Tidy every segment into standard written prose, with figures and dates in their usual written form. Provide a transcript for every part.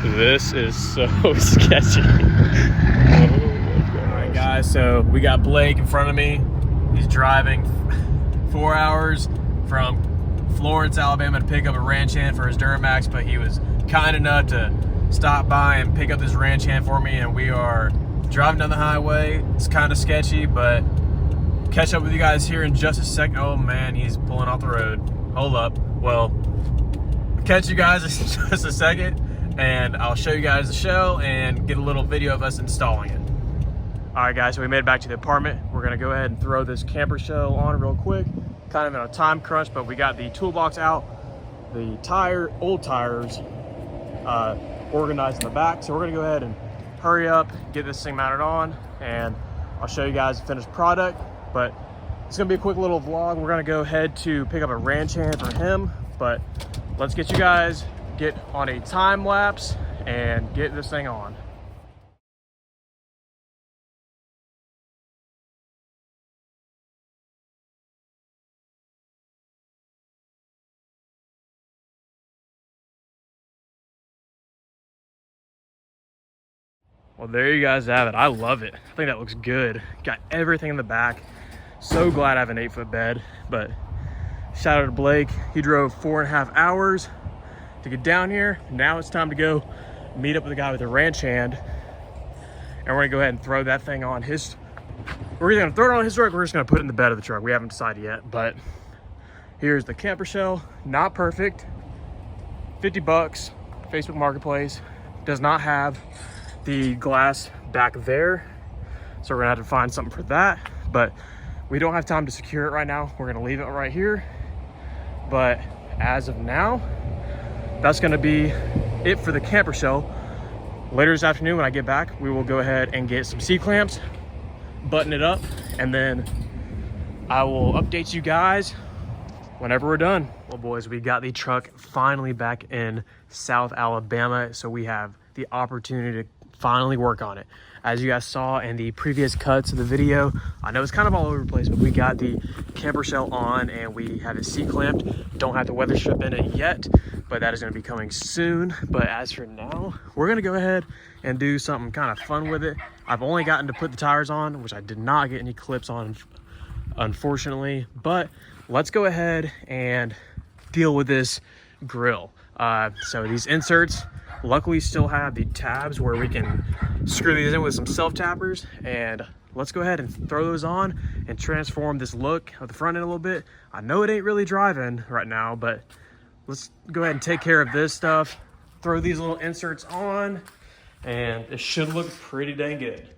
This is so sketchy. All right, guys, so we got Blake in front of me. He's driving 4 hours from Florence, Alabama to pick up a ranch hand for his Duramax, but he was kind enough to stop by and pick up this ranch hand for me, and we are driving down the highway. It's kind of sketchy, but catch up with you guys here in just a second. Oh man, he's pulling off the road. Hold up. Well, catch you guys in just a second, and I'll show you guys the show and get a little video of us installing it. All right, guys, so we made it back to the apartment. We're gonna go ahead and throw this camper shell on real quick. Kind of in a time crunch, but we got the toolbox out, the old tires organized in the back. So we're gonna go ahead and hurry up, get this thing mounted on, and I'll show you guys the finished product. But it's gonna be a quick little vlog. We're gonna go ahead to pick up a ranch hand for him, but let's get you guys get on a time lapse and get this thing on. Well, there you guys have it. I love it. I think that looks good. Got everything in the back. So glad I have an 8-foot bed, but shout out to Blake. He drove 4.5 hours to get down here. Now it's time to go meet up with the guy with the ranch hand, and we're gonna go ahead and throw that thing on his, we're either gonna throw it on his truck, or we're just gonna put it in the bed of the truck. We haven't decided yet, but here's the camper shell. Not perfect, 50 bucks, Facebook Marketplace. Does not have the glass back there, so we're gonna have to find something for that, but we don't have time to secure it right now. We're gonna leave it right here, but as of now, that's gonna be it for the camper shell. Later this afternoon when I get back, we will go ahead and get some C-clamps, button it up, and then I will update you guys whenever we're done. Well, boys, we got the truck finally back in South Alabama, so we have the opportunity to finally work on it. As you guys saw in the previous cuts of the video, I know it's kind of all over the place, but we got the camper shell on and we have it C-clamped. Don't have the weather strip in it yet, but that is going to be coming soon. But as for now, we're going to go ahead and do something kind of fun with it. I've only gotten to put the tires on, which I did not get any clips on, unfortunately, but let's go ahead and deal with this grill. So these inserts luckily still have the tabs where we can screw these in with some self-tappers, and let's go ahead and throw those on and transform this look of the front end a little bit. I know it ain't really driving right now, but let's go ahead and take care of this stuff, throw these little inserts on, and it should look pretty dang good.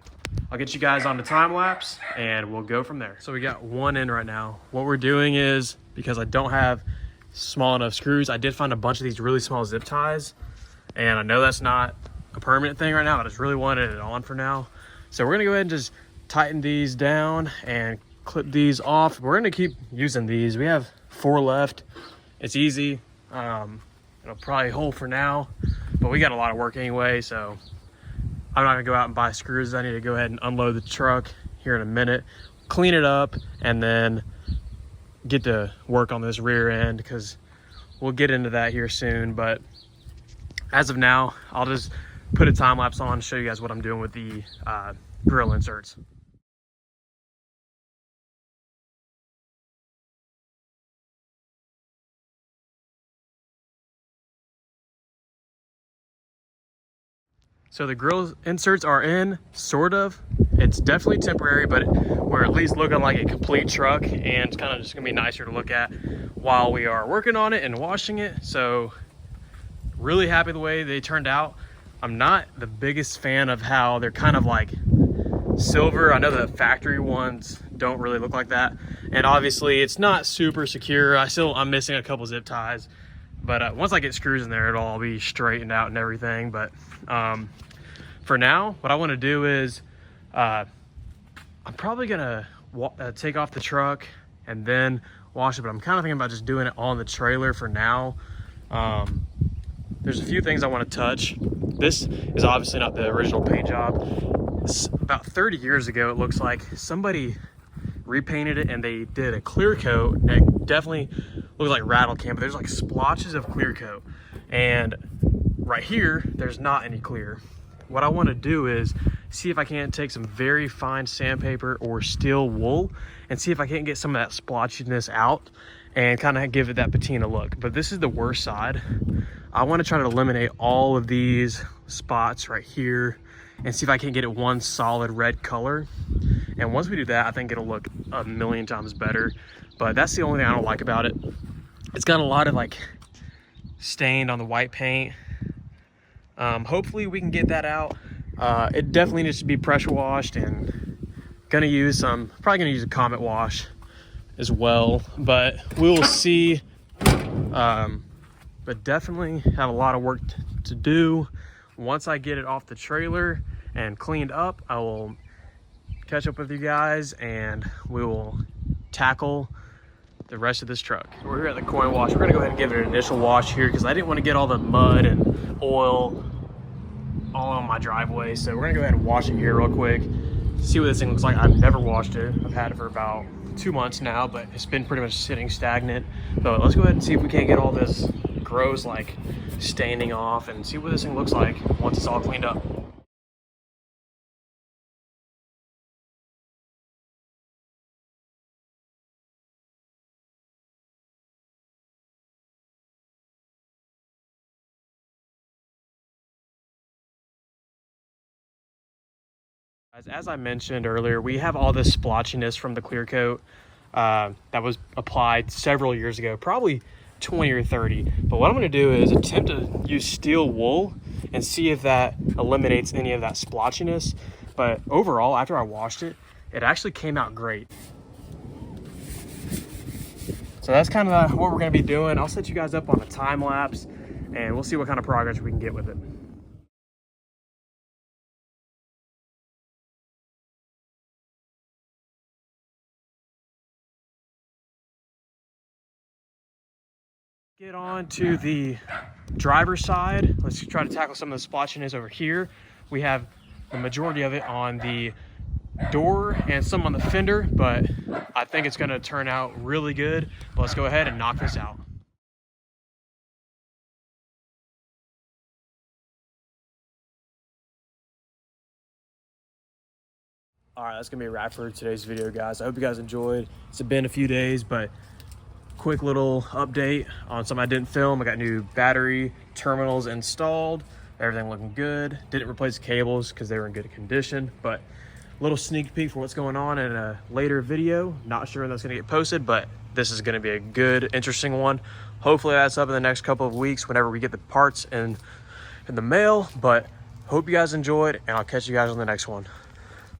I'll get you guys on the time lapse and we'll go from there. So we got one in right now. What we're doing is, because I don't have small enough screws, I did find a bunch of these really small zip ties, and I know that's not a permanent thing right now. I just really wanted it on for now. So we're gonna go ahead and just tighten these down and clip these off. We're gonna keep using these. We have 4 left. It's easy. It'll probably hold for now, but we got a lot of work anyway, so I'm not gonna go out and buy screws. I need to go ahead and unload the truck here in a minute, clean it up, and then get to work on this rear end, because we'll get into that here soon. But as of now, I'll just put a time lapse on to show you guys what I'm doing with the grill inserts. So the grill inserts are in, sort of. It's definitely temporary, but we're at least looking like a complete truck, and it's kind of just gonna be nicer to look at while we are working on it and washing it. So really happy the way they turned out. I'm not the biggest fan of how they're kind of like silver. I know the factory ones don't really look like that, and obviously it's not super secure. I'm missing a couple zip ties, but once I get screws in there, it'll all be straightened out and everything. But for now, what I want to do is I'm probably gonna take off the truck and then wash it, but I'm kind of thinking about just doing it on the trailer for now. There's a few things I want to touch. This is obviously not the original paint job. About 30 years ago, it looks like somebody repainted it and they did a clear coat, and it definitely looks like rattle can, but there's like splotches of clear coat. And right here, there's not any clear. What I want to do is see if I can't take some very fine sandpaper or steel wool and see if I can't get some of that splotchiness out and kind of give it that patina look. But this is the worst side. I want to try to eliminate all of these spots right here and see if I can get it one solid red color. And once we do that, I think it'll look a million times better. But that's the only thing I don't like about it. It's got a lot of like stained on the white paint. Hopefully we can get that out. It definitely needs to be pressure washed, and probably gonna use a Comet wash as well, but we will see. But definitely have a lot of work to do. Once I get it off the trailer and cleaned up, I will catch up with you guys and we will tackle the rest of this truck. So we're here at the coin wash. We're gonna go ahead and give it an initial wash here because I didn't want to get all the mud and oil all on my driveway. So we're gonna go ahead and wash it here real quick, see what this thing looks like. I've never washed it. I've had it for about 2 months now, but it's been pretty much sitting stagnant. But let's go ahead and see if we can't get all this gross like staining off and see what this thing looks like once it's all cleaned up. As I mentioned earlier, we have all this splotchiness from the clear coat that was applied several years ago, probably 20 or 30. But what I'm going to do is attempt to use steel wool and see if that eliminates any of that splotchiness. But overall, after I washed it, it actually came out great. So that's kind of what we're going to be doing. I'll set you guys up on a time lapse and we'll see what kind of progress we can get with it. Get on to the driver's side. Let's try to tackle some of the splotchiness over here. We have the majority of it on the door and some on the fender, but I think it's gonna turn out really good. But let's go ahead and knock this out. All right, that's gonna be a wrap for today's video, guys. I hope you guys enjoyed. It's been a few days, but quick little update on something I didn't film. I got new battery terminals installed, everything looking good. Didn't replace the cables because they were in good condition, but a little sneak peek for what's going on in a later video. Not sure when that's going to get posted, but this is going to be a good, interesting one. Hopefully that's up in the next couple of weeks whenever we get the parts in the mail. But hope you guys enjoyed, and I'll catch you guys on the next one.